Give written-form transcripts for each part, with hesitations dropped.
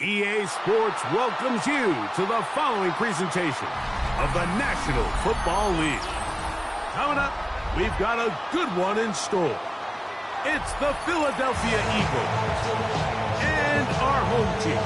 EA Sports welcomes you to the following presentation of the National Football League. Coming up, we've got a good one in store. It's the Philadelphia Eagles and our home team.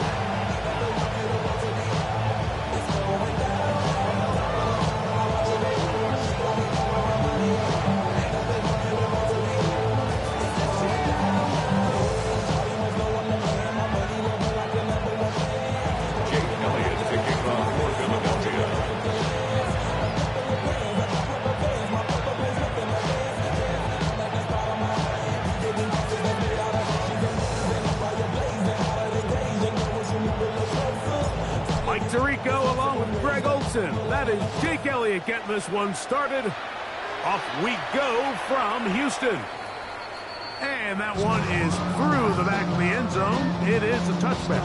Tirico along with Greg Olson. That is Jake Elliott getting this one started. Off we go from Houston. And that one is through the back of the end zone. It is a touchback.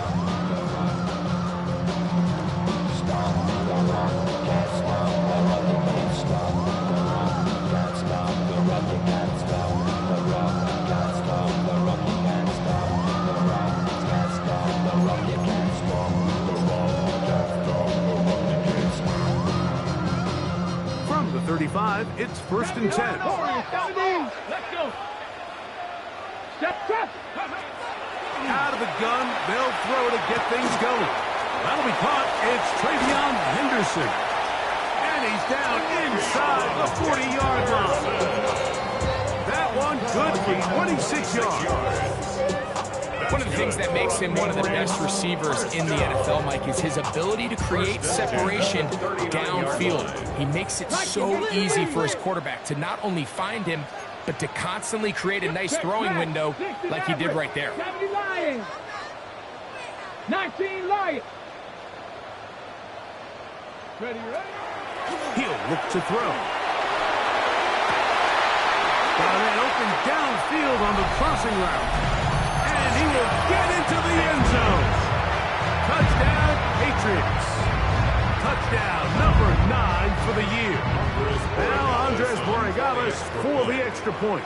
From the 35, it's 1st and 10. Let's go. Step. Out of the gun, they'll throw to get things going. That'll be caught. It's Travion Henderson. And he's down inside the 40-yard line. That one good for 26 yards. One of the things that makes him one of the best receivers in the NFL, Mike, is his ability to create separation downfield. He makes it so easy for his quarterback to not only find him, but to constantly create a nice throwing window like he did right there. 70 Lions. 19 Lions. Ready? He'll look to throw. Got a man open downfield on the crossing route. And he will get into the end zone. Touchdown, Patriots. Touchdown number 9 for the year. Now Andres Borregales for the extra point.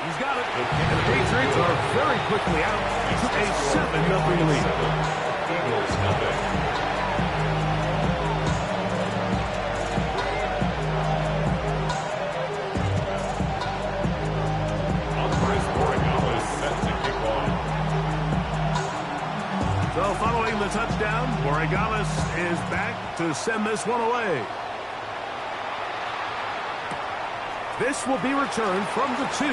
He's got it. And the Patriots are very quickly out to a 7-0 lead. Eagles nothing. So following the touchdown, Borregales is back to send this one away. This will be returned from the 2.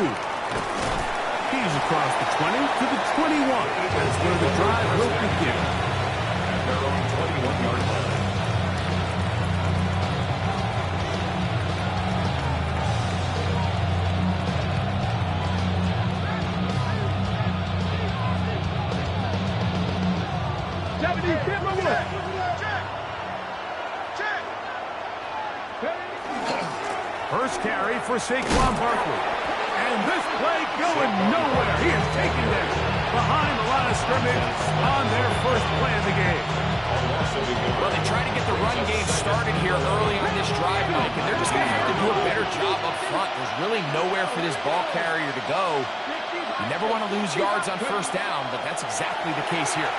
He's across the 20 to the 21. That's where the drive will begin. At their own 21-yard line. First carry for Saquon Barkley. And this play going nowhere. He is taking this behind the line of scrimmage on their first play of the game. Well, they try to get the run game started here early on this drive, Mike, and they're just going to have to do a better job up front. There's really nowhere for this ball carrier to go. You never want to lose yards on first down, but that's exactly the case here.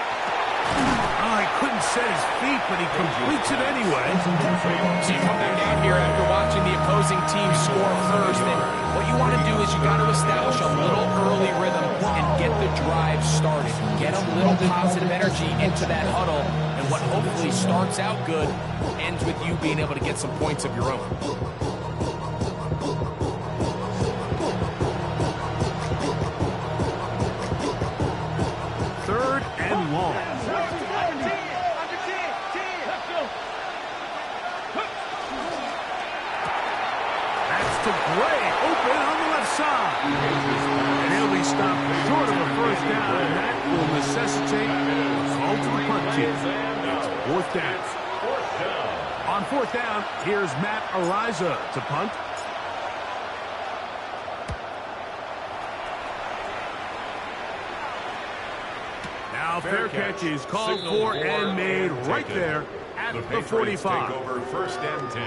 Oh, he couldn't set his feet, but he completes it anyway. So you come back out here after watching the opposing team score first, and what you want to do is you got to establish a little early rhythm and get the drive started. Get a little positive energy into that huddle, and what hopefully starts out good ends with you being able to get some points of your own. Third and long. Gray open on the left side. And he'll be stopped short of a first down, and that will necessitate a call to the punt team. It's fourth down. On fourth down, here's Matt Ariza to punt. Now fair catch is called for and made right there at the 45. Take over first and 10.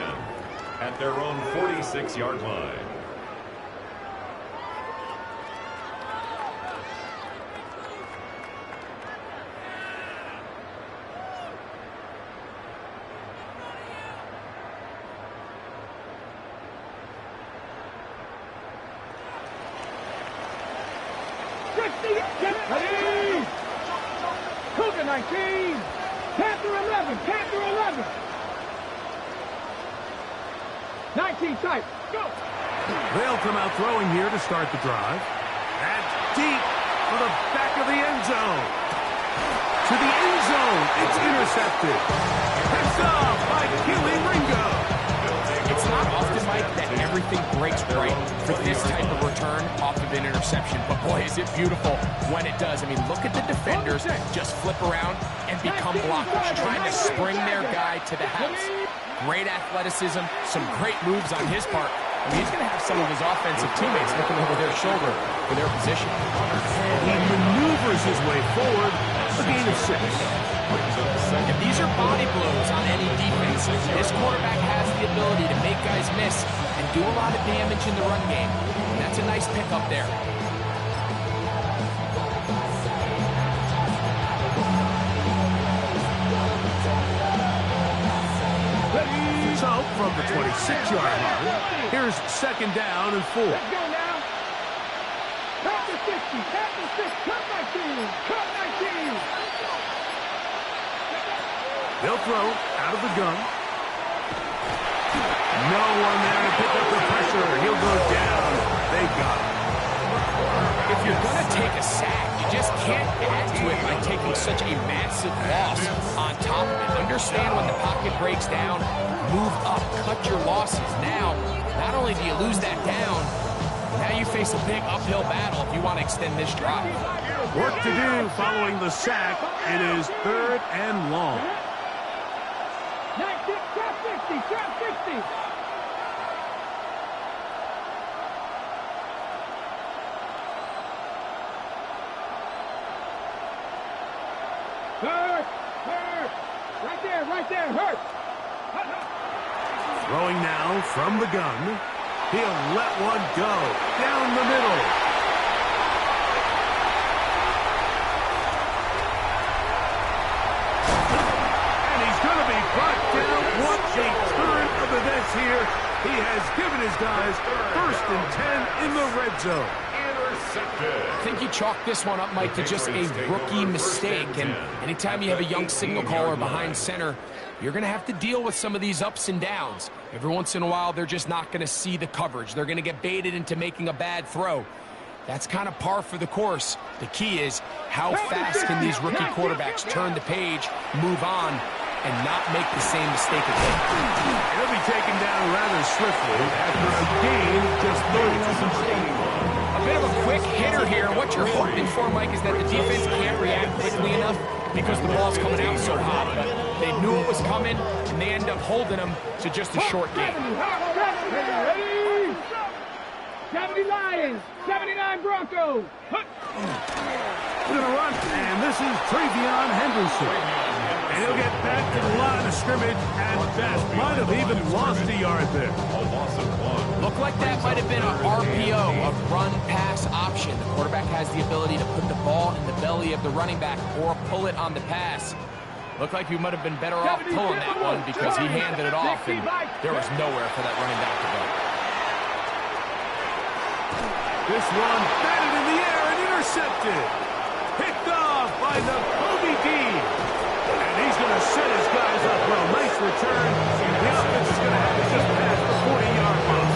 At their own 46-yard line. Cougar 19. Panther 11. Panther 11. 19 tight. Go. They'll come out throwing here to start the drive. That's deep for the back of the end zone. To the end zone. It's intercepted. Picked off by Keely Ringo. It's not often, Mike, that everything breaks right for this type of return off of an interception. But, boy, is it beautiful when it does. I mean, look at the defenders just flip around and become blockers, trying to spring their guy to the house. Great athleticism, some great moves on his part. I mean, he's going to have some of his offensive teammates looking over their shoulder for their position. He maneuvers his way forward, a gain of 6. If these are body blows on any defense, this quarterback has the ability to make guys miss and do a lot of damage in the run game. And that's a nice pickup there. So, from the 26-yard line, here's second down and 4. Let's go now. Cut the 60. Cut the 6. Cut 19. Cut 19. They'll throw out of the gun. No one there to pick up the pressure. He'll go down. They got him. If you're going to take a sack, you just can't add to it by taking such a massive loss on top of it. Understand when the pocket breaks down, move up, cut your losses. Now, not only do you lose that down, now you face a big uphill battle if you want to extend this drive. Work to do following the sack. It is third and long. 19, trap 60, trap 60. Hurt, hurt. Right there, hurt. Throwing now from the gun. He'll let one go down the middle. And he's going to be brought down. What a turn of events here. He has given his guys first and 10 in the red zone. I think you chalk this one up, Mike, to just a rookie mistake. And anytime you have a young signal caller behind center, you're going to have to deal with some of these ups and downs. Every once in a while, they're just not going to see the coverage. They're going to get baited into making a bad throw. That's kind of par for the course. The key is how fast can these rookie quarterbacks turn the page, move on, and not make the same mistake again. He'll be taken down rather swiftly after a gain of just 30. A bit of a quick hitter here. What you're you're hoping for, Mike, is that the defense can't react quickly enough because the ball's coming out so hot. But they knew it was coming, and they end up holding them to just a short game. 70 Lions, 79 Broncos. We're going to run, and this is Travion Henderson. And he'll get back to the line of scrimmage, and that might have even lost a yard there. A loss of 1. Looked like that might have been an RPO, a run-pass option. The quarterback has the ability to put the ball in the belly of the running back or pull it on the pass. Looked like we might have been better off pulling that one because he handed it off, and there was nowhere for that running back to go. This one batted in the air and intercepted. Picked off by the Kobe D. And he's going to set his guys up well. Nice return. The offense is going to have to just pass the 40-yard line.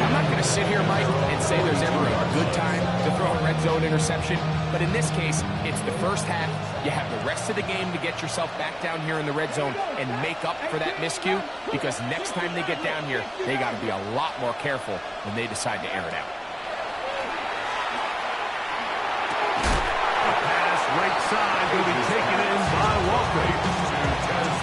I'm not going to sit here, Mike, and say there's ever a good time to throw a red zone interception. But in this case, it's the first half. You have the rest of the game to get yourself back down here in the red zone and make up for that miscue, because next time they get down here, they got to be a lot more careful when they decide to air it out. Right side going to be taken in by Walker.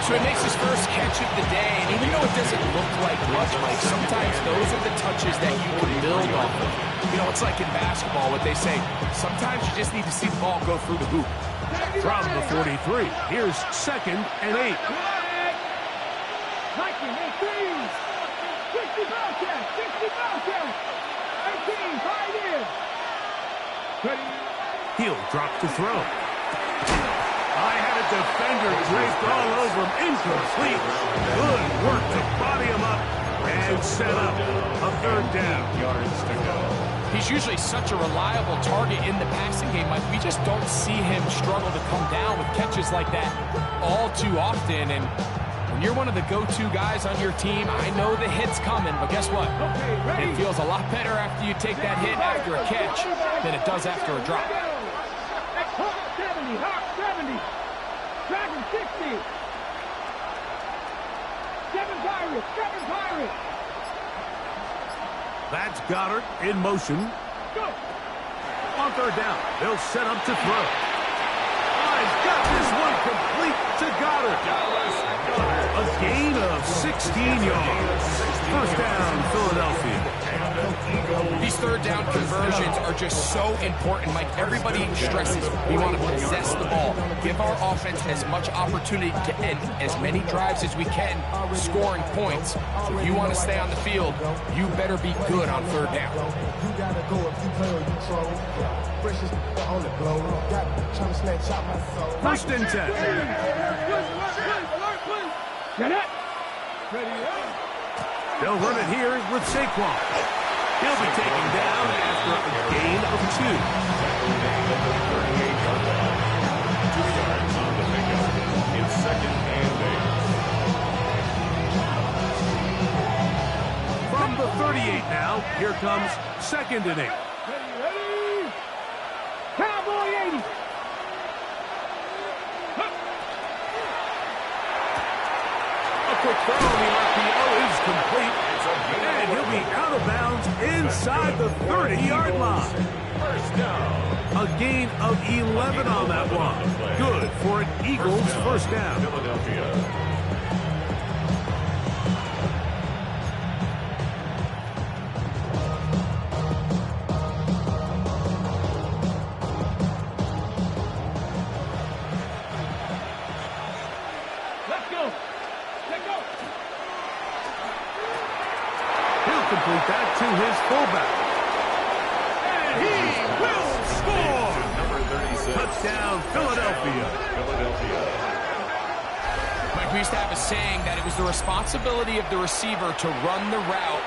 So he makes his first catch of the day, and even though it doesn't look like much, Mike, sometimes those are the touches that you can build off of. You know, it's like in basketball, what they say, sometimes you just need to see the ball go through the hoop. From the 43, here's 2nd and 8. Hiking, 60 ball catch, 60 ball catch. 18, 5 in. He'll drop to throw. I had a defender draped all over him. Incomplete. Good work to body him up and set up a 3rd down. Yards to go. He's usually such a reliable target in the passing game, Mike. We just don't see him struggle to come down with catches like that all too often. And when you're one of the go-to guys on your team, I know the hit's coming, but guess what? It feels a lot better after you take that hit after a catch than it does after a drop. 70, Hawk 70, Dragon 60. 7 Pirates. That's Goddard in motion. Go. On 3rd down, they'll set up to throw. He's got this one complete to Goddard. A gain of 16 yards. 1st down, Philadelphia. These 3rd down conversions are just so important, Mike. Everybody stresses we want to possess the ball, give our offense as much opportunity to end as many drives as we can, scoring points. So if you want to stay on the field, you better be good on 3rd down. You gotta go if you play or you troll. Precious on the globe. Trying to snatch out my soul. 1st and 10. Get it. Ready up. They'll run it here with Saquon. He'll be taken down after a gain of 2. 2 yards on the pickup. It's 2nd and 8. From the 38 now, here comes 2nd and 8. Ready. Cowboy 80. A quick throw on the RPO is complete. And he'll be out of bounds inside the 30-yard line. 1st down. A gain of 11 on that one. Good for an Eagles 1st down. Philadelphia. Let's go. He'll complete that to his fullback. And he will score! Number 36. Touchdown, Philadelphia. Mike, we used to have a saying that it was the responsibility of the receiver to run the route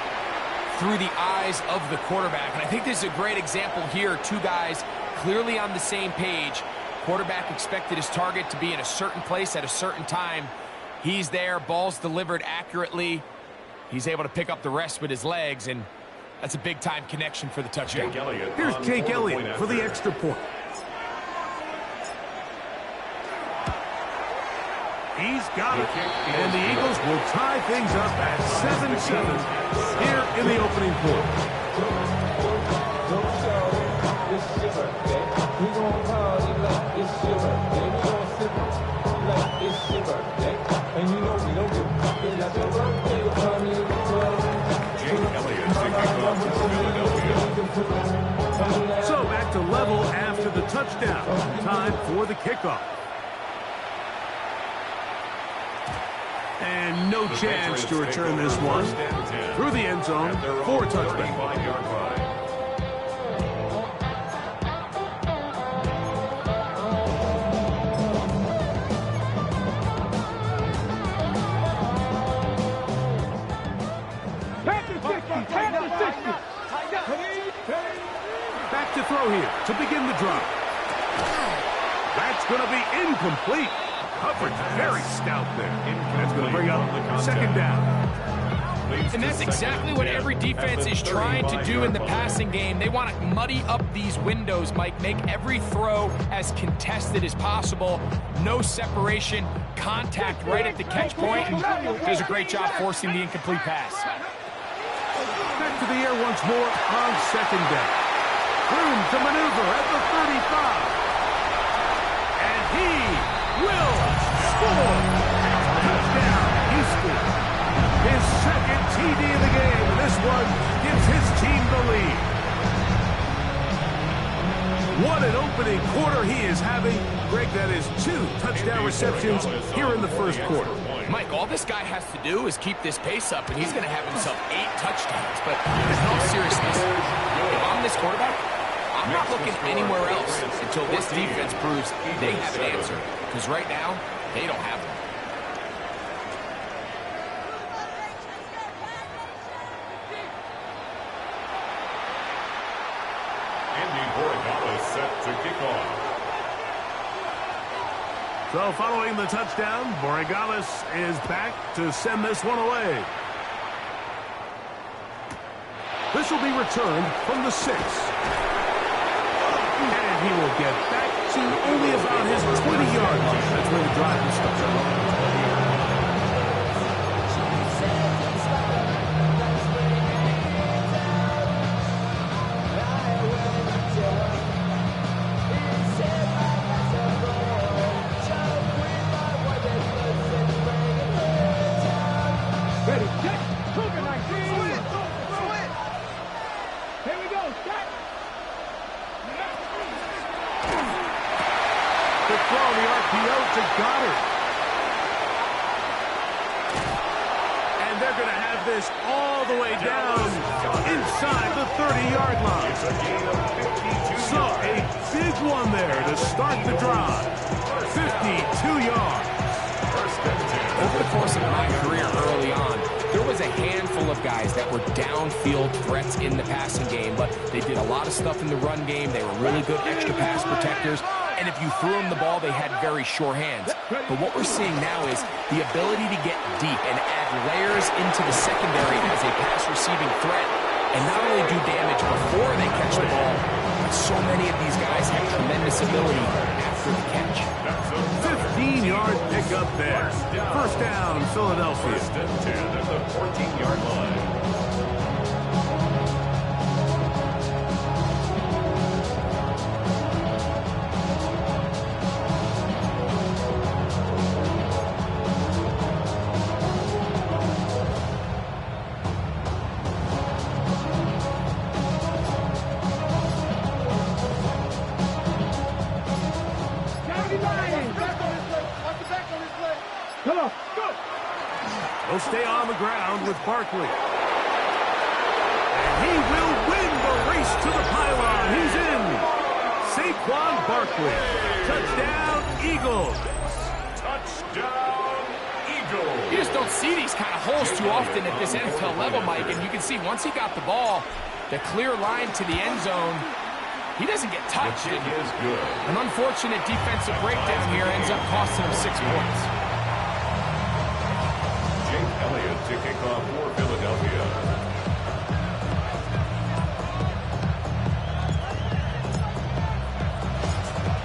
through the eyes of the quarterback. And I think this is a great example here. 2 guys clearly on the same page. Quarterback expected his target to be in a certain place at a certain time. He's there, ball's delivered accurately. He's able to pick up the rest with his legs, and that's a big-time connection for the touchdown. Here's Jake Elliott for the extra point. He's got it. And the Eagles will tie things up at 7-7 here in the opening quarter. birthday. And you know we don't give a fuck. That's your birthday. Turn me Jay Elliott taking off for Philadelphia. So back to level after the touchdown. Time for the kickoff. And no chance to return this one. Through the end zone for a touchdown. Back to throw here to begin the drive. That's going to be incomplete. Coverage very stout there. That's going to bring up second down. And that's exactly what every defense is trying to do in the passing game. They want to muddy up these windows, Mike, make every throw as contested as possible. No separation, contact right at the catch point. Does a great job forcing the incomplete pass. Back to the air once more on second down. Room to maneuver at the 35. And he will score. Touchdown, Houston. His second TD of the game. This one gives his team the lead. What an opening quarter he is having. Greg, that is 2 touchdown receptions here in the first quarter. Mike, all this guy has to do is keep this pace up, and he's going to have himself 8 touchdowns. But in all seriousness, if I'm this quarterback, I'm not looking anywhere else until this defense proves they have an answer. Because right now, they don't have one. Set to kick off. So following the touchdown, Borregales is back to send this one away. This will be returned from the 6. And he will get back to only about his 20-yard line. That's where the drive will start. This all the way down inside the 30-yard line. So a big one there to start the drive. 52 yards. Over the course of my career early on, there was a handful of guys that were downfield threats in the passing game, but they did a lot of stuff in the run game. They were really good extra pass protectors. And if you threw them the ball, they had very sure hands. But what we're seeing now is the ability to get deep and add layers into the secondary as a pass-receiving threat, and not only do damage before they catch the ball, but so many of these guys have tremendous ability after the catch. 15-yard pickup there. First down, Philadelphia. First and 10 at the 14-yard line. He'll stay on the ground with Barkley. And he will win the race to the pylon. He's in. Saquon Barkley. Touchdown, Eagles. Touchdown, Eagles. You just don't see these kind of holes too often at this NFL level, Mike. And you can see once he got the ball, the clear line to the end zone, he doesn't get touched. It is good. An unfortunate defensive breakdown here ends up costing him 6 points. Jay Elliott to kick off for Philadelphia.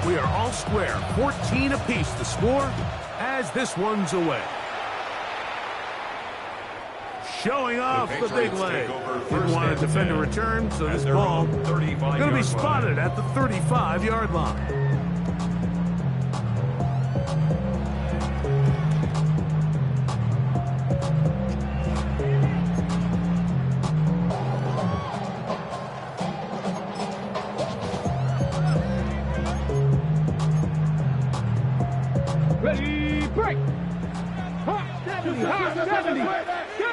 We are all square. 14 apiece to score as this one's away. Showing off the big leg. Didn't want to defend a return, so this ball going to be spotted at the 35-yard line. strike. Hot 70, hot 70. Go.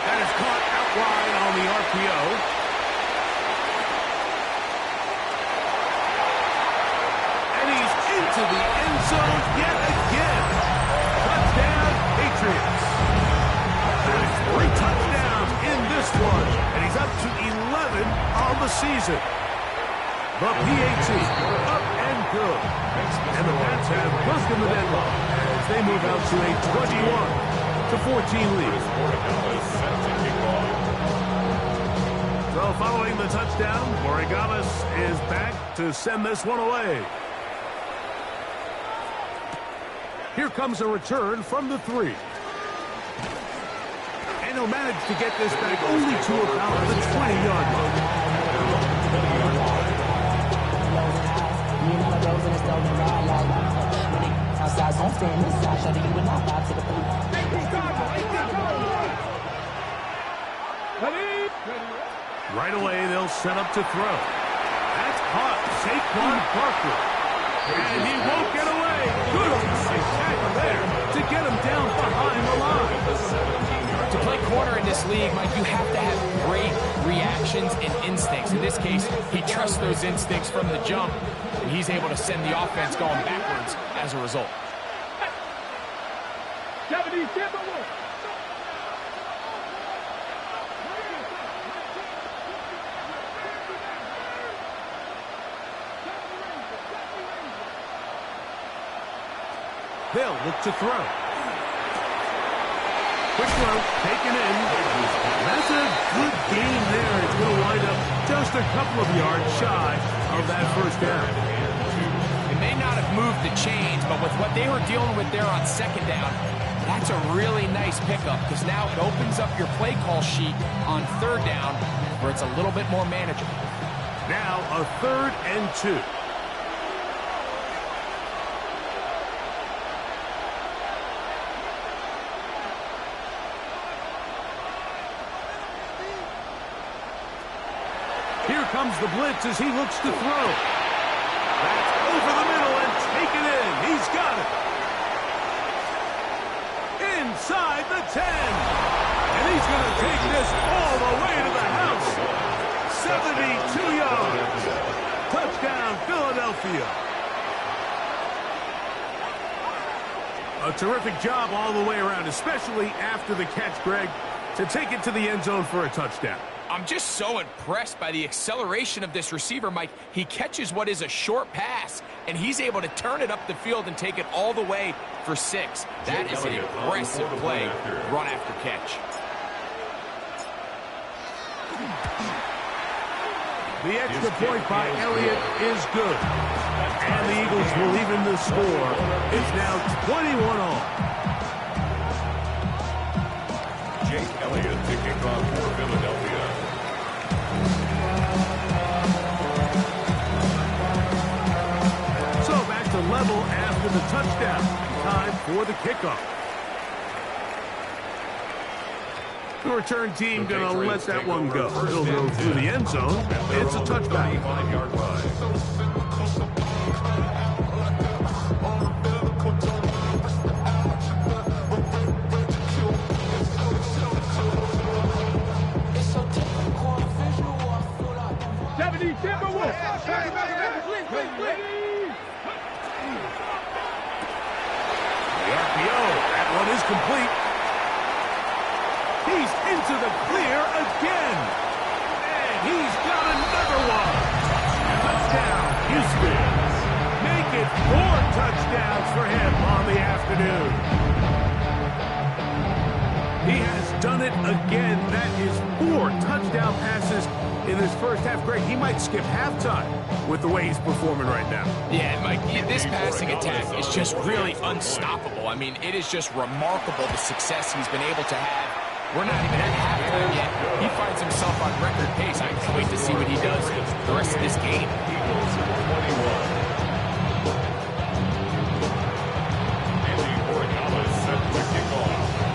That is caught out wide on the RPO. And he's into the end zone yet again. Touchdown, Patriots. That is 3 touchdowns in this one, and he's up to 11 on the season. The PAT up and good. And the Pats have broken the deadlock as they move out to a 21-14 lead. So following the touchdown, Morigales is back to send this one away. Here comes a return from the 3. And he'll manage to get this back only to about the 20-yard line. Right away, they'll set up to throw. That's caught. Saquon Barkley. And he won't get away. Good tackle there to get him down behind the line. To play corner in this league, Mike, you have to have great reactions and instincts. In this case, he trusts those instincts from the jump, and he's able to send the offense going backwards as a result. 70, They'll look to throw. Quick throw, taken in. That's a good gain there. It's going to wind up just a couple of yards shy of that first down. It may not have moved the chains, but with what they were dealing with there on second down, that's a really nice pickup because now it opens up your play call sheet on third down where it's a little bit more manageable. Now a 3rd and 2. Here comes the blitz as he looks to throw. That's over the middle and taken in. He's got it. Inside the 10. And he's going to take this all the way to the house. 72 yards. Touchdown, Philadelphia. A terrific job all the way around, especially after the catch, Greg, to take it to the end zone for a touchdown. I'm just so impressed by the acceleration of this receiver, Mike. He catches what is a short pass, and he's able to turn it up the field and take it all the way for 6. That is an impressive play, run after catch. The extra point by Elliott is good. And the Eagles will even the score. It's now 21 all. Jake Elliott to kick off for Philadelphia. So back to level after the touchdown. Time for the kickoff. The return team going to let that one go. It'll go through the end zone. It's a touchback. 5-yard line. Is complete. He's into the clear again. And he's got another one. Touchdown, Houston. Make it 4 touchdowns for him on the afternoon. He has done it again. That is 4 touchdown passes in his first half. Greg, he might skip halftime with the way he's performing right now. Yeah, Mike, this passing attack is just really unstoppable. I mean, it is just remarkable the success he's been able to have. We're not even at halftime yet. He finds himself on record pace. I can't wait to see what he does the rest of this game.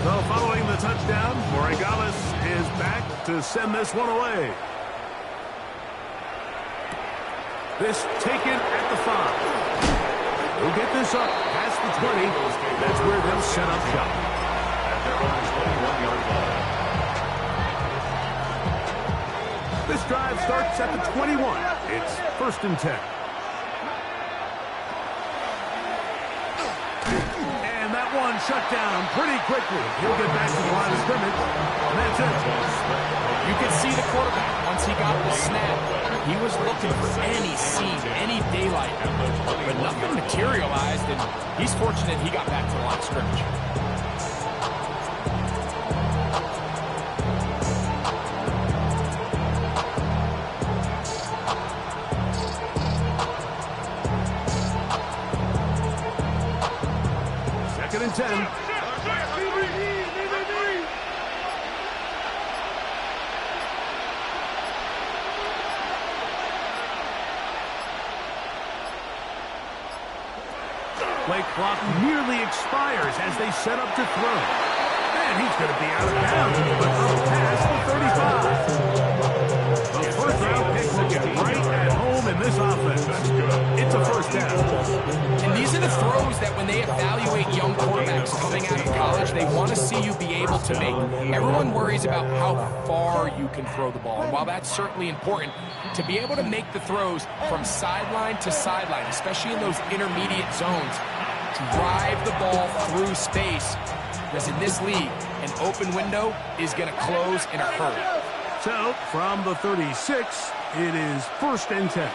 So following the touchdown, Morigales is back to send this one away. This taken at the 5. He'll get this up past the 20. That's where they'll set up shop. At their own 21-yard line. This drive starts at the 21. It's 1st and 10. And that one shut down pretty quickly. He'll get back to the line of scrimmage, and that's it. You can see the quarterback once he got the snap. He was looking for any seam, any daylight, but nothing materialized, and he's fortunate he got back to the line of scrimmage. Second and 10. Play clock nearly expires as they set up to throw. And he's going to be out of bounds, but up past the 35. The first-round pick looking right at home in this offense. It's a first down. And these are the throws that when they evaluate young quarterbacks coming out of college, they want to see you be able to make. Everyone worries about how far you can throw the ball. And while that's certainly important, to be able to make the throws from sideline to sideline, especially in those intermediate zones, drive the ball through space, because in this league, an open window is going to close in a hurry. So, from the 36, it is 1st and 10.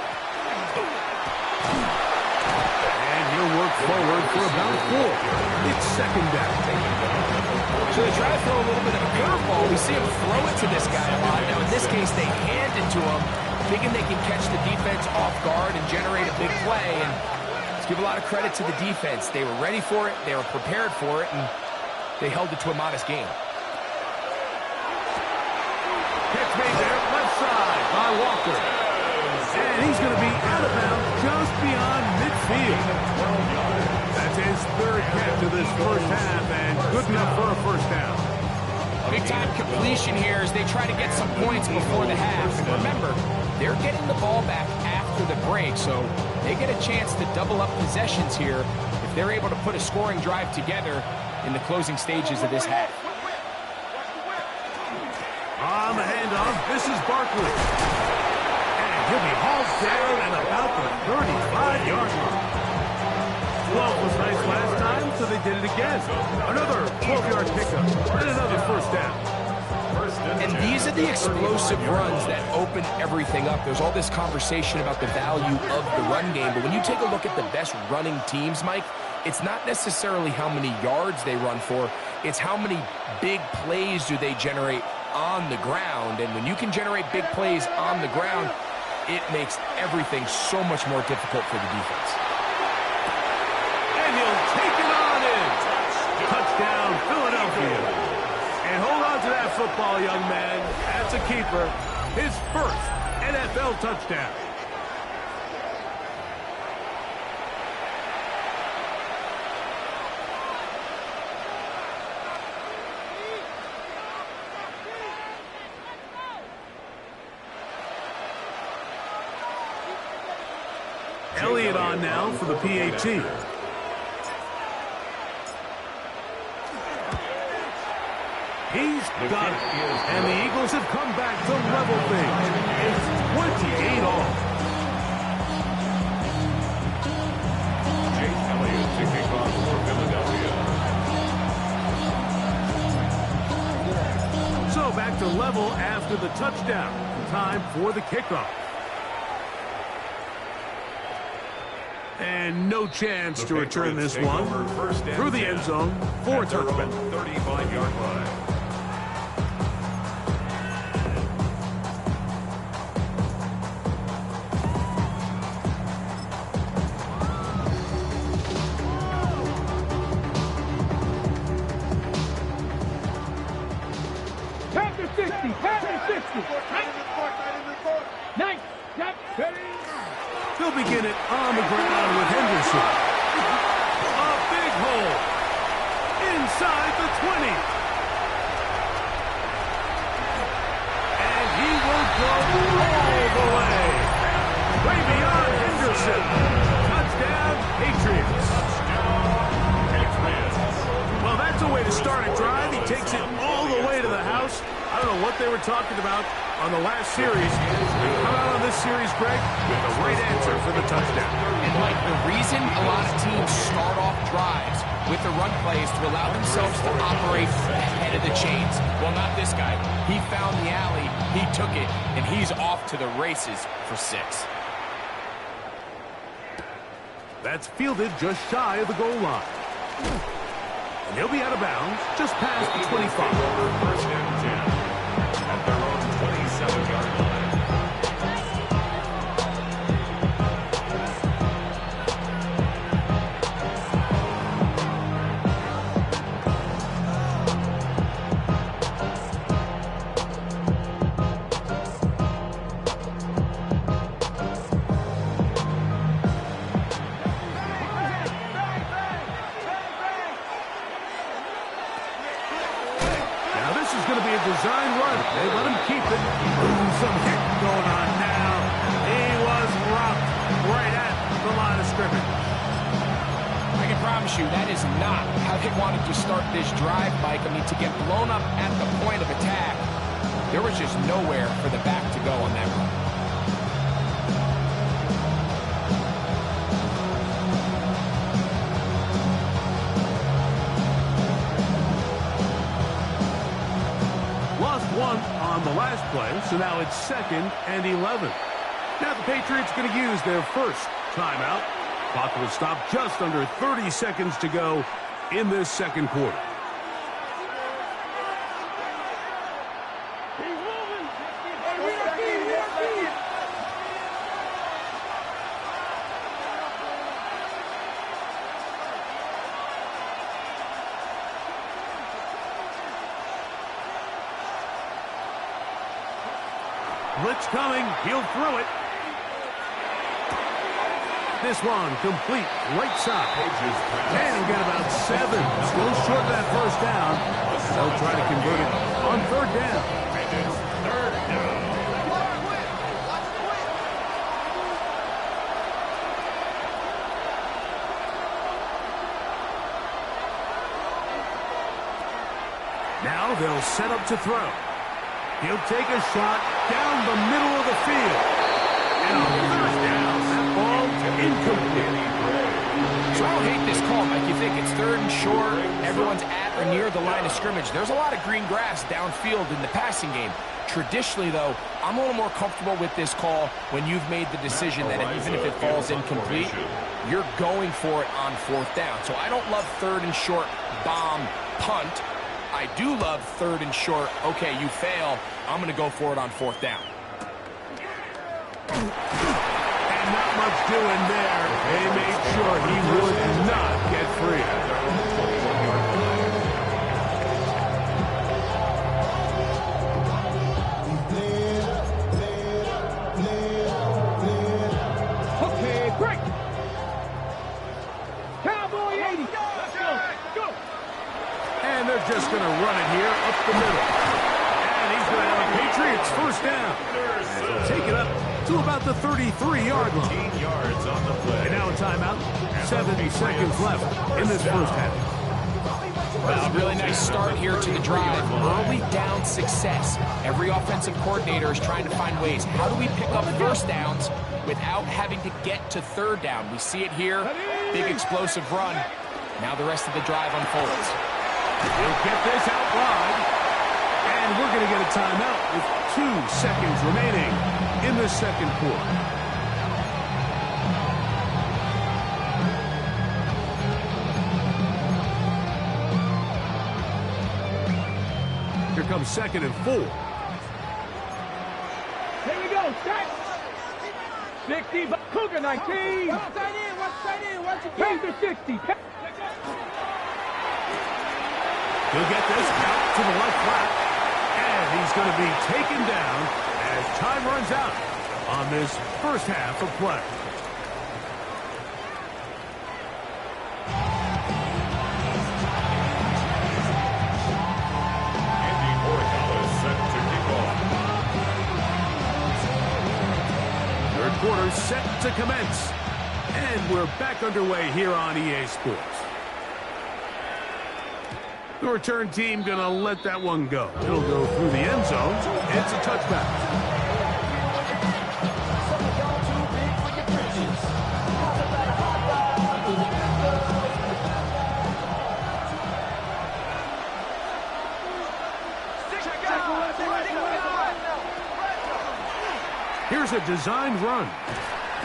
And he'll work forward for about 4. It's 2nd down. So they try to throw a little bit of a curveball. We see him throw it to this guy a lot. Now, in this case, they hand it to him, thinking they can catch the defense off guard and generate a big play. And let's give a lot of credit to the defense. They were ready for it, they were prepared for it, and they held it to a modest gain. Catch made there, left side by Walker. And he's going to be out of bounds just beyond midfield. That's his 3rd catch of this first half, and good enough for a first down. Big-time completion here as they try to get some points before the half. And remember, they're getting the ball back after the break, so they get a chance to double up possessions here if they're able to put a scoring drive together in the closing stages of this half. On the handoff, this is Barkley. And he'll be hauled down at about the 35-yard line. 12 was nice last time, so they did it again. Another 12-yard pickup and another first down. And these are the explosive runs that open everything up. There's all this conversation about the value of the run game, but when you take a look at the best running teams, Mike, it's not necessarily how many yards they run for, it's how many big plays do they generate on the ground. And when you can generate big plays on the ground, it makes everything so much more difficult for the defense. And he'll take it on in. Touchdown, Philadelphia. And hold on to that football, young man. That's a keeper. His first NFL touchdown. Elliott on now for the PAT. He's got it. And the Eagles have come back to level things. It's 28 all. Jake Elliott to kick off for Philadelphia. So back to level after the touchdown. Time for the kickoff. And no chance to return this one through the end zone for a touchback. 35-yard line. Panther 60, Panther 60. Nice. Yep. They'll begin it on the ground with Henderson. A big hole inside the 20. And he will go all the way. Way beyond Henderson. Touchdown, Patriots. start a drive. He takes it all the way to the house. I don't know what they were talking about on the last series. They come out on this series, Greg, with the right answer for the touchdown. And, Mike, the reason a lot of teams start off drives with the run play is to allow themselves to operate ahead of the chains. Well, not this guy. He found the alley, he took it, and he's off to the races for 6. That's fielded just shy of the goal line. And he'll be out of bounds just past the 25. First and 10 at their own 27-yard line. Design run. They let him keep it. Ooh, some hit going on now. He was rocked right at the line of scrimmage. I can promise you that is not how they wanted to start this drive, Mike. I mean, to get blown up at the point of attack, there was just nowhere for the back to go on that run. One on the last play, so now it's 2nd and 11. Now the Patriots going to use their first timeout. Clock will stop just under 30 seconds to go in this second quarter. Blitz coming. He'll throw it. This one complete right side. And he'll get about 7. Still short of that first down. They'll try to convert it on 3rd down. And it's 3rd down. Now they'll set up to throw. He'll take a shot down the middle of the field. And on 3rd down, that ball incomplete. So I don't hate this call, Mike. You think it's 3rd and short, everyone's at or near the line of scrimmage. There's a lot of green grass downfield in the passing game. Traditionally, though, I'm a little more comfortable with this call when you've made the decision that even if it falls incomplete, you're going for it on 4th down. So I don't love 3rd and short, bomb, punt. I do love 3rd and short. Okay, you fail. I'm going to go for it on 4th down. And not much doing there. They made sure he would not get free. Okay, great. Cowboy 80. Let's go. Go. And they're just going to run it here up the middle. And he's going to have a Patriots first down. And they'll take it up to about the 33-yard line. 15 yards on the play. And now a timeout. 7 seconds left in this first half. Well, a really nice start here to the drive. Early down success. Every offensive coordinator is trying to find ways. How do we pick up first downs without having to get to 3rd down? We see it here. Big explosive run. Now the rest of the drive unfolds. He'll get this out wide. And we're going to get a timeout with 2 seconds remaining in the second quarter. Here comes 2nd and 4. Here we go. Set. 60. Cougar 19. What's that in? What's the Panther 60. He'll get this out to the left flat. And he's going to be taken down as time runs out on this first half of play. Third quarter set to commence. And we're back underway here on EA Sports. The return team going to let that one go. It'll go through the end zone. It's a touchback. Here's a designed run.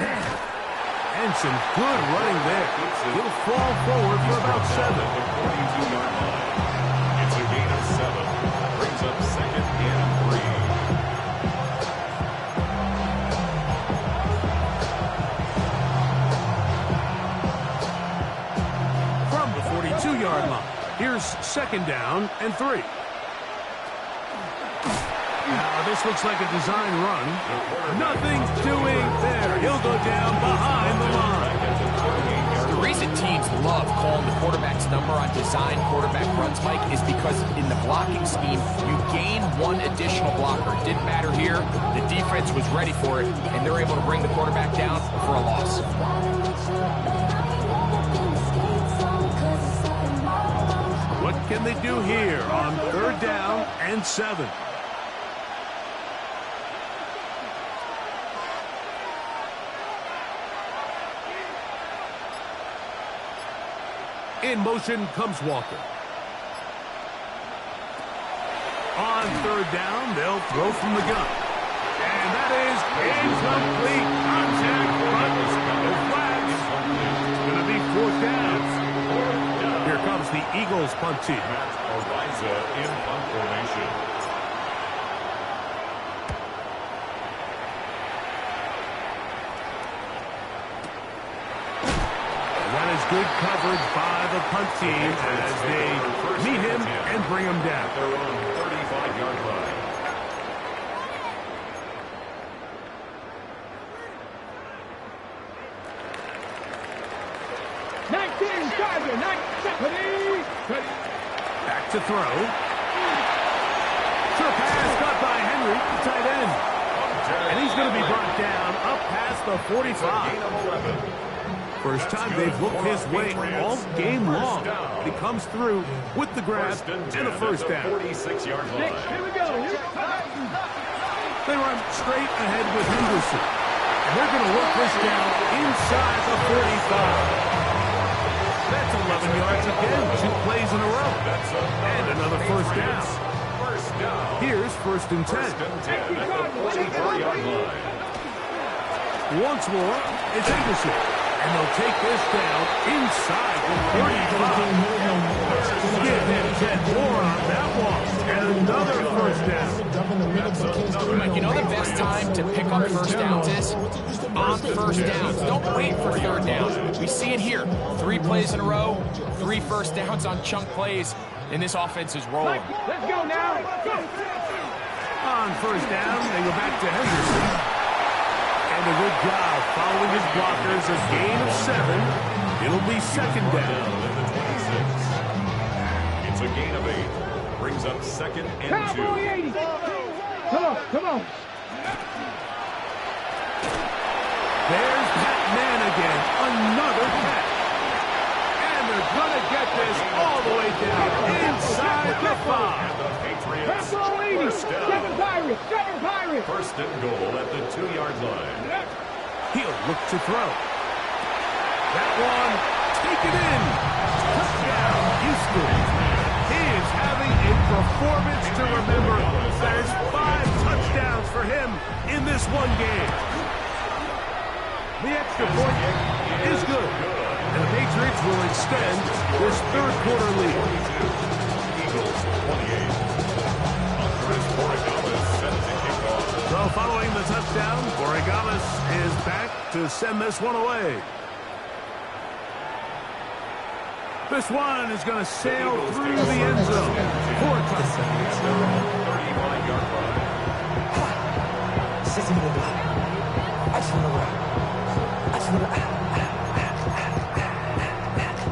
And some good running there. He'll fall forward for about 7. The 42-yard line. It's a gain of 7. Brings up 2nd and 3. From the 42-yard line, here's 2nd down and 3. Now, this looks like a design run. Nothing doing there. He'll go down behind the line. The reason teams love calling the quarterback's number on design quarterback runs, Mike, is because in the blocking scheme, you gain one additional blocker. It didn't matter here. The defense was ready for it, and they're able to bring the quarterback down for a loss. What can they do here on 3rd down and 7? In motion comes Walker. On 3rd down, they'll throw from the gun. And that is incomplete. Contact, but no flags. It's going to be 4th down. Here comes the Eagles punt team. Ariza in punt formation. Good coverage by the punt team as they meet him and bring him down. Their own 35-yard line. Back to throw. Sure pass got by Henry, tight end. And he's going to be brought down up past the 45. First time they've looked his way all game long. He comes through with the grab and a first down. 46-yard line. Here we go. They run straight ahead with Henderson. And they're going to work this down inside the 45. That's 11 yards again, 2 plays in a row. And another first down. Here's 1st and 10. At the 44-yard line. Once more, it's Henderson. And they'll take this down inside the 35. Give him 10 more on that one. And another first down. Mike, you know the best time to pick up first downs is on 1st downs. Don't wait for 3rd down. We see it here. 3 plays in a row, 3 first downs on chunk plays, and this offense is rolling. Let's go now. Go. On 1st down, they go back to Henderson. And a good job following his blockers, a gain of 7. It'll be 2nd down. At the 26. It's a gain of 8. Brings up 2nd and 2. Come on. There's Pat Man again. Another Pat. And they're going to get this all the way down inside the 5. The Patriots. First down. 7 Pirates. 7 Pirates. 1st and goal at the 2-yard line. He'll look to throw. That one, take it in. Touchdown, Houston. He is having a performance to remember. There's 5 touchdowns for him in this one game. The extra point is good. And the Patriots will extend this 3rd quarter lead. Eagles 28. So following the touchdown, Borregalis is back to send this one away. This one is going to sail through the end zone. 4 touchdowns. 35-yard line.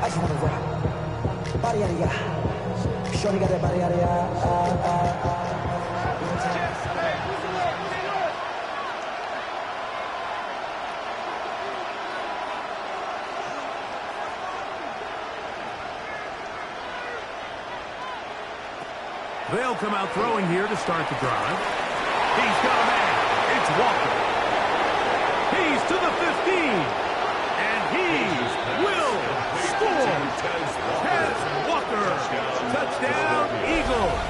I just want to rock. Body out of ya. Shorty got that body out of ya. They'll come out throwing here to start the drive. He's got a man. It's Walker. He's to the 15. And he will score. Tez Walker. Touchdown, Eagles.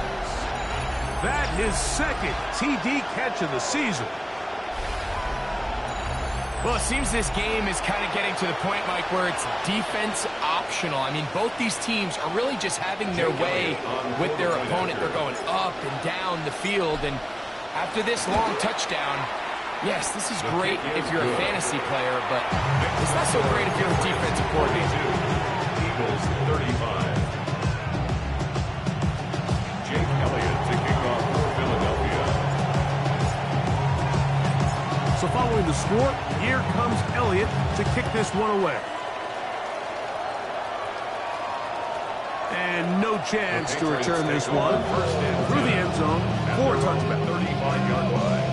That his second TD catch of the season. Well, it seems this game is kind of getting to the point, Mike, where it's defense optional. I mean, both these teams are really just having their way with their opponent. They're going up and down the field, and after this long touchdown, yes, this is great if you're a fantasy player, but it's not so great if you're a defensive coordinator. Eagles 35. Jake Elliott to kick off for Philadelphia. So following the score, here comes Elliott to kick this one away. And no chance to return this one through the end zone for a touchback. 35-yard line.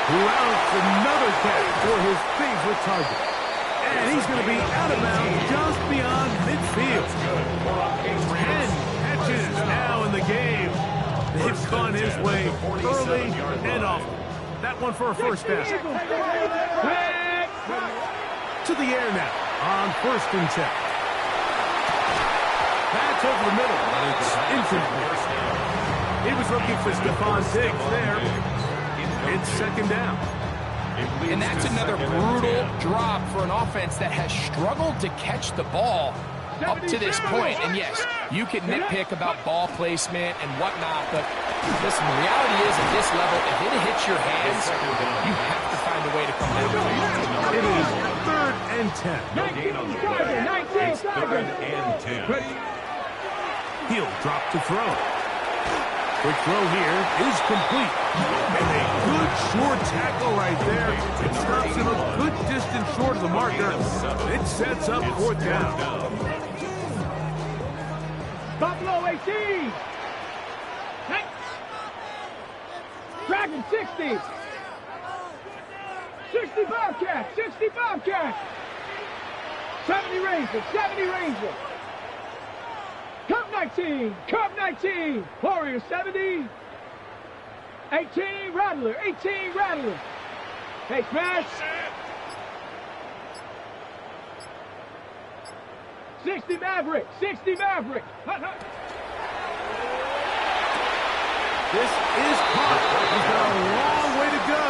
Rounds another catch for his favorite target. And he's going to be out of bounds just beyond midfield. 10 catches now in the game. They've gone his way early and often. That one for a first down. To the air now on 1st and 10. That's over the middle, and it's incomplete. He was looking for Stephon Diggs there. It's 2nd down. And that's another brutal drop for an offense that has struggled to catch the ball up to this point. And yes, you can nitpick about ball placement and whatnot, but listen, the reality is at this level, if it hits your hands, you have to find a way to come down. It is 3rd and 10. 19, 3rd and 10. He'll drop to throw. Quick throw here is complete. And a good short tackle right there. It stops him a good distance short of the marker. It sets up 4th down. Buffalo 18. Dragon 60. 65 catch. 65 catch. 70 Ranger. 70 Ranger. Cup 19, Cup 19, Warrior 70, 18 Rattler, 18 Rattler. Hey, smash. 60 Maverick, 60 Maverick. Hut, hut. This is caught. He's got a long way to go.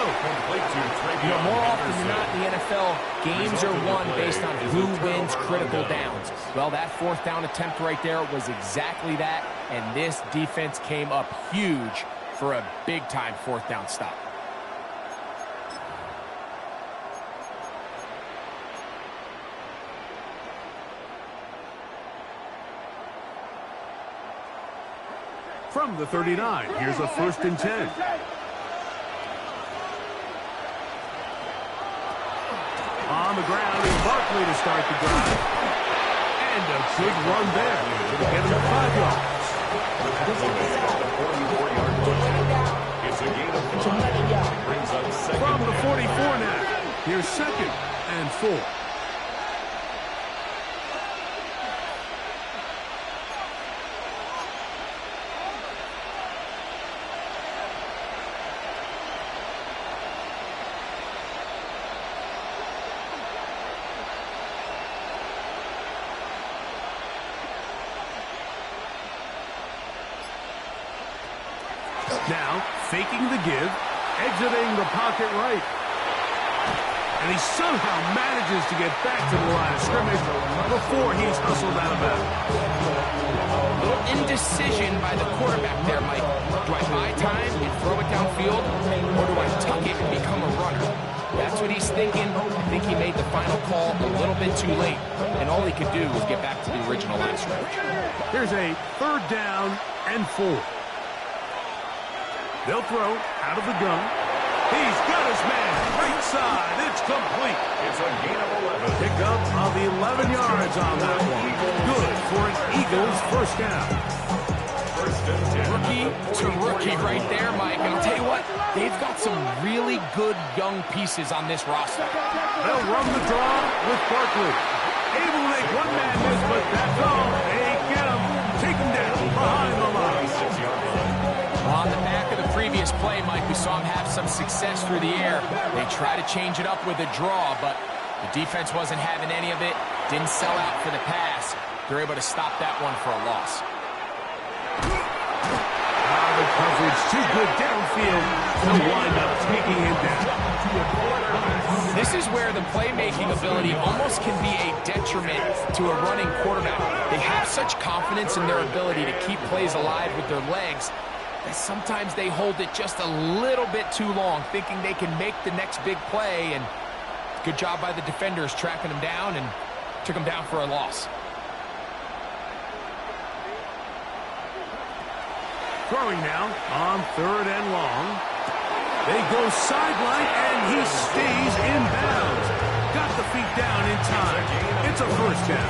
You know, more often than not in the NFL, games are won based on who wins critical downs. Well, that 4th down attempt right there was exactly that, and this defense came up huge for a big-time 4th down stop. From the 39, here's a 1st and 10. On the ground is Barkley to start the drive. And a good run there. It'll get him 5 yards. It's a gain of 5. Brings up 2nd. From the 44 now, here's 2nd and 4. Now, faking the give, exiting the pocket right. And he somehow manages to get back to the line of scrimmage before he's hustled out of bounds. A little indecision by the quarterback there, Mike. Do I buy time and throw it downfield, or do I tuck it and become a runner? That's what he's thinking. I think he made the final call a little bit too late, and all he could do was get back to the original line of scrimmage. Here's a 3rd down and 4. They'll throw out of the gun. He's got his man. Right side. It's complete. It's a gain of 11. Pickup of 11 yards on that one. Good for an Eagles first down. First and 10. Rookie to rookie right there, Mike. And I'll tell you what, they've got some really good young pieces on this roster. They'll run the draw with Barkley. Able to make one man miss, but that's all. They get him. Take him down behind the line. 6-yard line. On the back of the previous play, Mike, we saw him have some success through the air. They try to change it up with a draw, but the defense wasn't having any of it. Didn't sell out for the pass. They're able to stop that one for a loss. The coverage too good downfield. They'll wind up taking him down. This is where the playmaking ability almost can be a detriment to a running quarterback. They have such confidence in their ability to keep plays alive with their legs that sometimes they hold it just a little bit too long, thinking they can make the next big play, and good job by the defenders tracking them down and took them down for a loss. Throwing now on 3rd and long. They go sideline, and he stays in bounds. Got the feet down in time. It's a first down.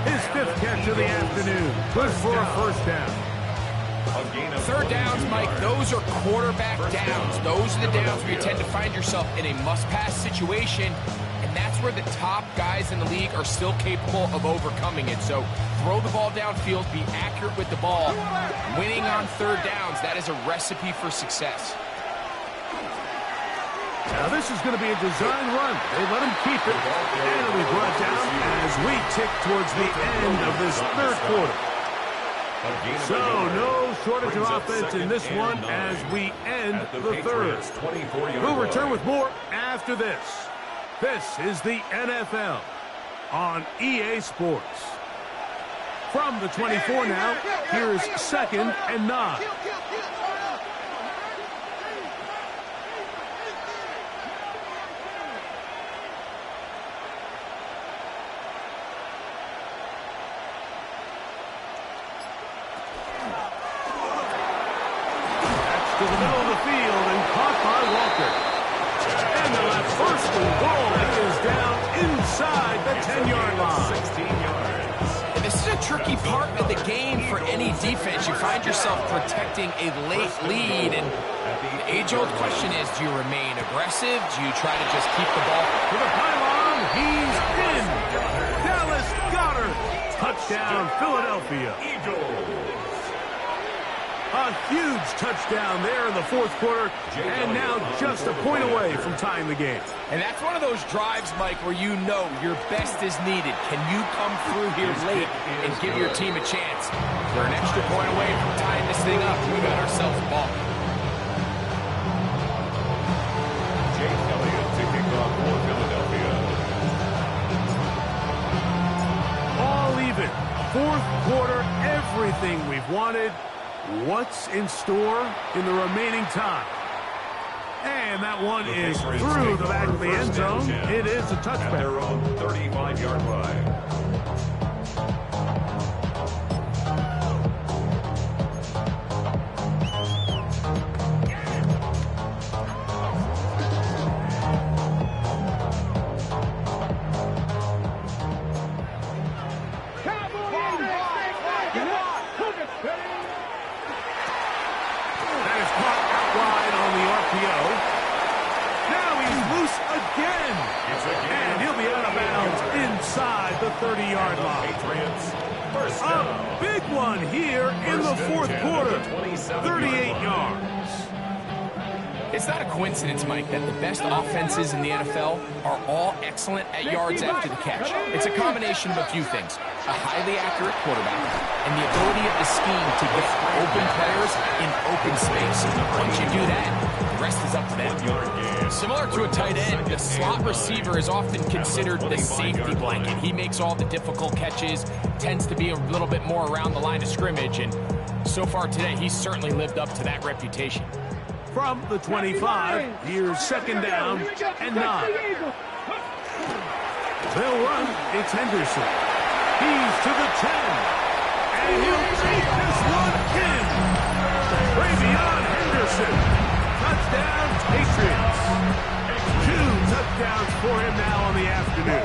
His 5th catch of the afternoon. Good for a first down. Third downs, Mike, those are quarterback downs. Those are the downs where you tend to find yourself in a must-pass situation, and that's where the top guys in the league are still capable of overcoming it. So throw the ball downfield, be accurate with the ball. Winning on third downs, that is a recipe for success. Now this is going to be a design run. They let him keep it, and it'll be brought down as we tick towards the end of this 3rd quarter. So no shortage of offense in this one as we end the 3rd. We'll return with more after this. This is the NFL on EA Sports. From the 24 now, here's 2nd and 9. To the middle of the field and caught by Walker. And they'll have 1st and goal. He is down inside the 10-yard line. 16 yards. And this is a tricky part of the game for any defense. You find yourself protecting a late lead, and the age-old question is, do you remain aggressive? Do you try to just keep the ball? To the pylon, he's in. Dallas Goedert. Touchdown, Philadelphia. Eagles. A huge touchdown there in the 4th quarter, and now just a point away from tying the game. And that's one of those drives, Mike, where you know your best is needed. Can you come through here late and give your team a chance? We're an extra point away from tying this thing up. We got ourselves a ball. Jake Elliott to kick off for Philadelphia. All even. 4th quarter, everything we've wanted. What's in store in the remaining time? And that one is through the back of the end zone. It is a touchback. At their own 35-yard line. That is caught out wide on the RPO. Now he's loose again. And he'll be out of bounds inside the 30-yard line. Patriots. First A down. big one here in the 4th quarter. 38 yards. It's not a coincidence, Mike, that the best offenses in the NFL are all excellent at yards after the catch. It's a combination of a few things. A highly accurate quarterback and the ability of the scheme to get open players in open space. Once you do that, the rest is up to them. 1 yard gain. Similar to a tight end, the slot receiver is often considered the safety blanket. He makes all the difficult catches, tends to be a little bit more around the line of scrimmage, and so far today, he's certainly lived up to that reputation. From the 25, here's 2nd down and 9. They'll run. It's Henderson. He's to the 10. And he'll take this one in. Ravion Henderson. Touchdown, for him now on the afternoon.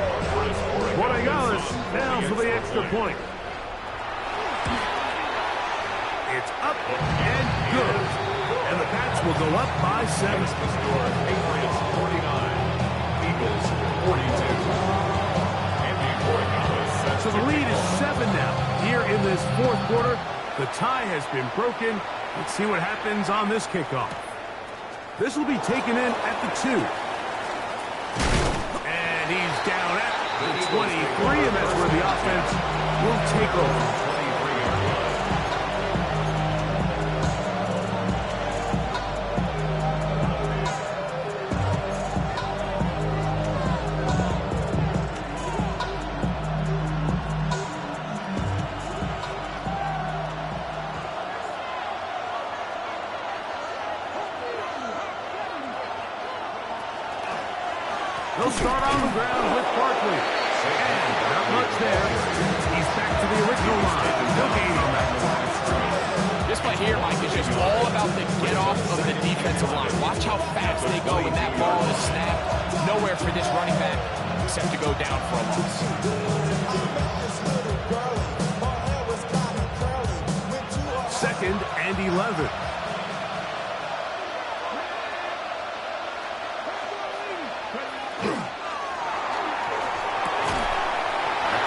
Borregales now for the extra point. It's up and good. And the Pats will go up by 7. The score, Patriots 49, Eagles 42. Andy Borregales sets So the lead is 7 now. Here in this fourth quarter, the tie has been broken. Let's see what happens on this kickoff. This will be taken in at the 2. And he's down at the 23, and that's where the offense will take over. They'll start on the ground with Barkley. And not much there. He's back to the original line. No gain on that. This play here, Mike, is just all about the get-off of the defensive line. Watch how fast they go when that ball is snapped. Nowhere for this running back except to go down for a loss. 2nd and 11.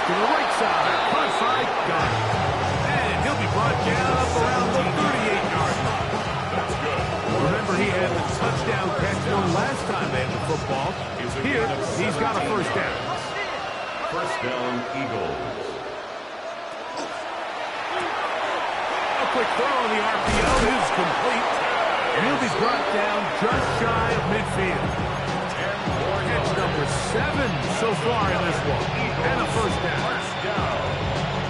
To the right side, front side, got it. And he'll be brought down up around the 38-yard line. That's good. Remember, he had the touchdown catch the last time they had the football. Here, he's got a first down. First down, Eagles. A quick throw on the RPO is complete. And he'll be brought down just shy of midfield. Catch number 7 so far in this one. And a first down.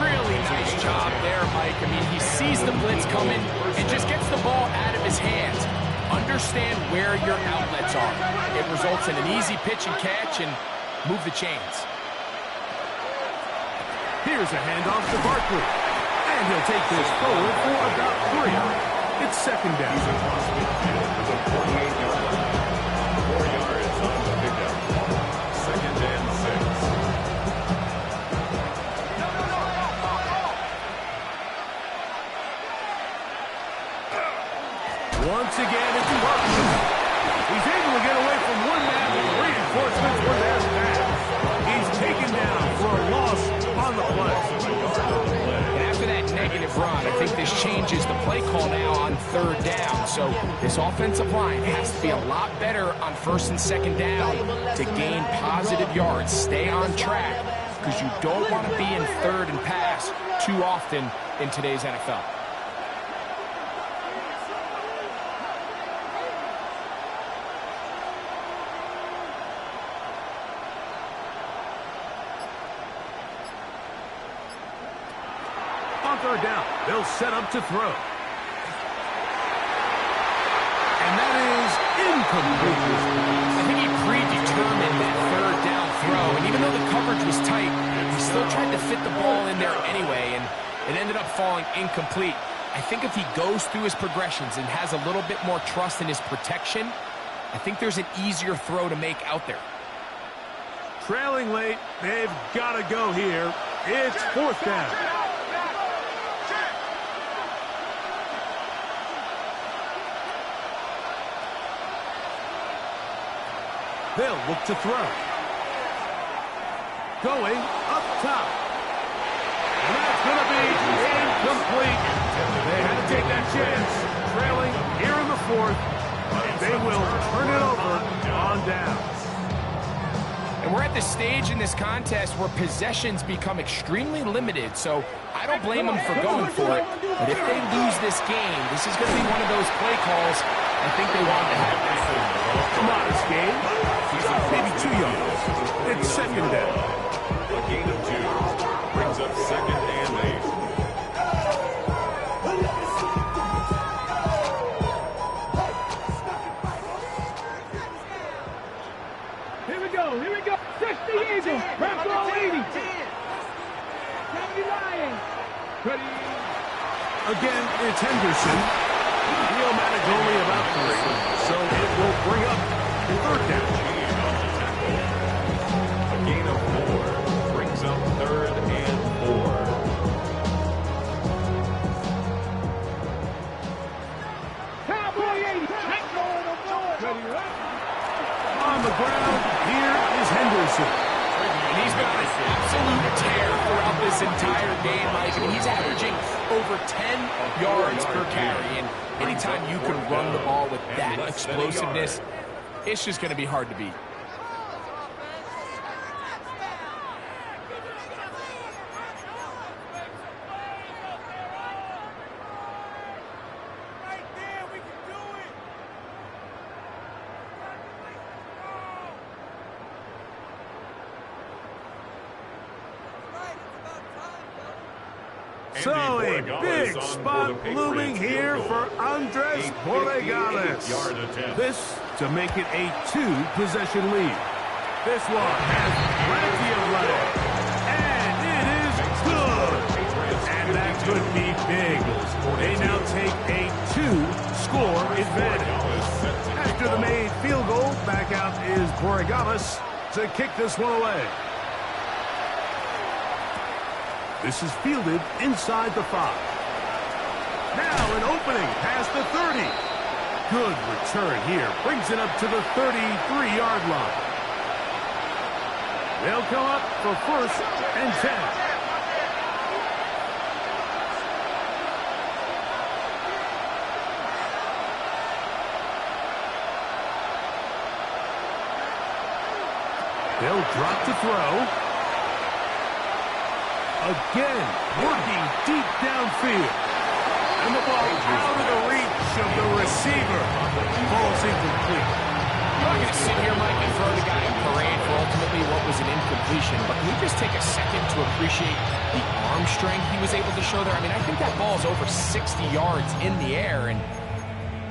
Really nice job there, Mike. I mean, he sees the blitz coming and just gets the ball out of his hands. Understand where your outlets are. It results in an easy pitch and catch and move the chains. Here's a handoff to Barkley. And he'll take this forward for about 3. It's second down. To the 48-yard line. 4 yards on the pickup. Second and 6. Once again, it's Barkley. He's able to get away from one man, but the reinforcements were there fast. He's taken down for a loss on the play. And after that negative run, I think this changes the play call now on 3rd down. So this offensive line has to be a lot better on 1st and 2nd down to gain positive yards. Stay on track because you don't want to be in 3rd and pass too often in today's NFL. On 3rd down, they'll set up to throw. And that is incomplete. I think he predetermined that 3rd down throw, and even though the coverage was tight, he still tried to fit the ball in there anyway, and it ended up falling incomplete. I think if he goes through his progressions and has a little bit more trust in his protection, I think there's an easier throw to make out there. Trailing late, they've got to go here. It's 4th down. They'll look to throw. Going up top. And that's going to be incomplete. They had to take that chance. Trailing here in the 4th. And they will turn it over on down. And we're at the stage in this contest where possessions become extremely limited, so I don't blame them for going for it. But if they lose this game, this is going to be one of those play calls I think they wanted to have back. Come on, this game. Maybe 2 yards. It's 2nd down. A gain of 2 brings up 2nd and 8. Here we go. 60 Eagles. Press roll 80. 70 Lions. Ready. Again, it's Henderson. He'll manage only about 3, so it will bring up 3rd down. averaging over 10 yards per carry. And anytime you can run the ball with that explosiveness, it's just going to be hard to beat. So a big spot looming here for Andres Borregales. This to make it a 2-possession lead. This one has plenty of leg. And it is good. And that could be big. They now take a 2-score advantage. After the made field goal, back out is Borregales to kick this one away. This is fielded inside the 5. Now an opening past the 30. Good return here. Brings it up to the 33-yard line. They'll come up for 1st and 10. They'll drop to throw. Again, working deep downfield. And the ball out of the reach of the receiver. Ball's incomplete. I'm not going to sit here, Mike, and throw the guy a parade for ultimately what was an incompletion, but can we just take a second to appreciate the arm strength he was able to show there? I mean, I think that ball is over 60 yards in the air, and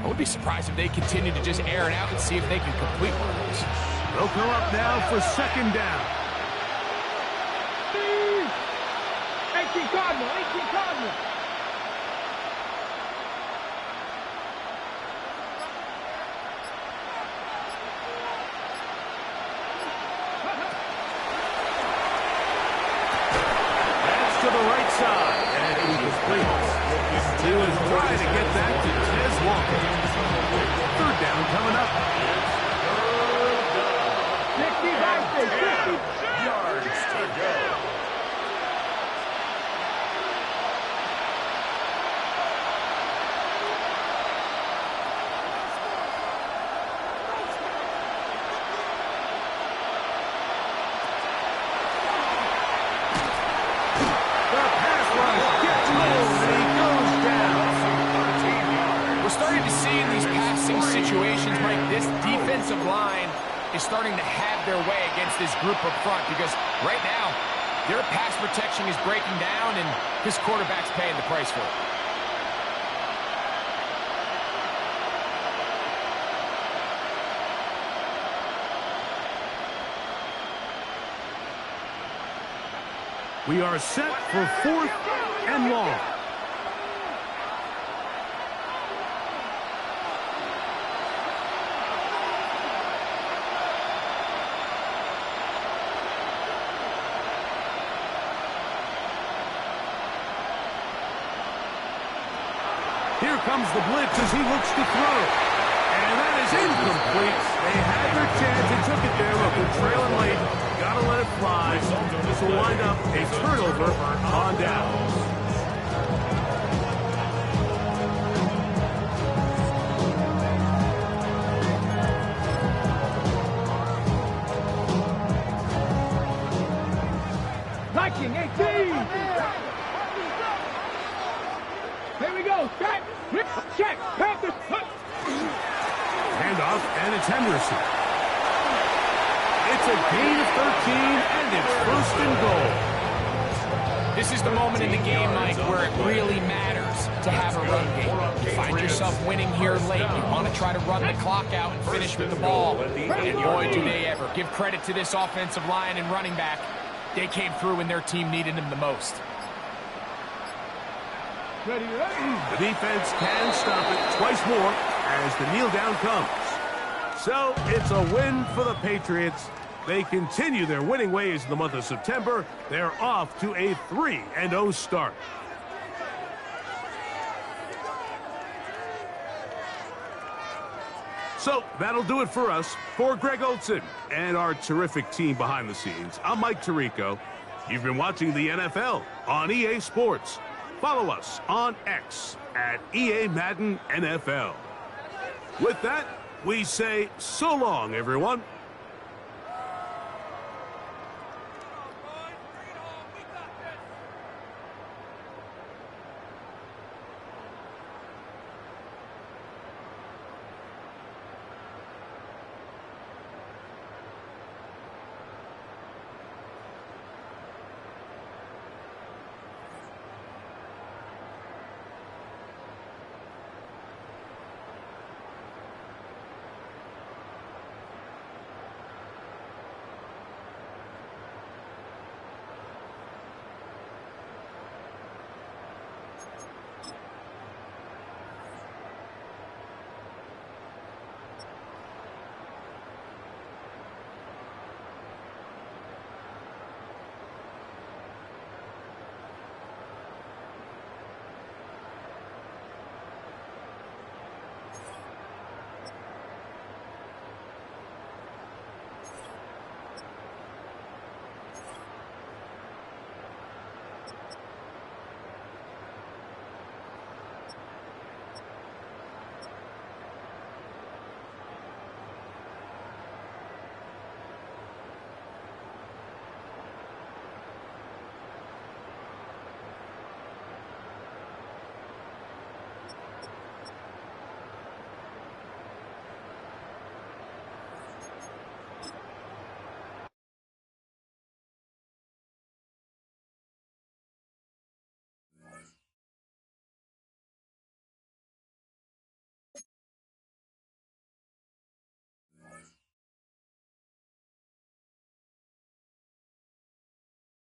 I would be surprised if they continue to just air it out and see if they can complete one of those. They'll come up now for 2nd down. 18 Cardinal, 18 Cardinal. That's to the right side, and incomplete. He was trying to get that to Tez Walker. 3rd down coming up. 50 yards to go. Situations, Mike, this defensive line is starting to have their way against this group up front because right now their pass protection is breaking down and this quarterback's paying the price for it. We are set for 4th and long. Here comes the blitz as he looks to throw. And that is incomplete. They had their chance and took it there. Look, they're trailing late. Got to let it fly. This will wind up a turnover on downs. Viking, 18. Here we go. Check. Check. Panthers. Handoff, and it's Henderson. It's a gain of 13, and it's 1st and goal. This is the moment in the game, Mike, where it really matters to have a run game. You find yourself winning here late. You want to try to run the clock out and finish with the ball. And boy, do they ever. Give credit to this offensive line and running back. They came through when their team needed them the most. The defense can stop it twice more as the kneel down comes. So it's a win for the Patriots. They continue their winning ways in the month of September. They're off to a 3-0 start. So that'll do it for us. For Greg Olson and our terrific team behind the scenes, I'm Mike Tirico. You've been watching the NFL on EA Sports. follow us on X at EA Madden NFL. With that, we say so long, everyone.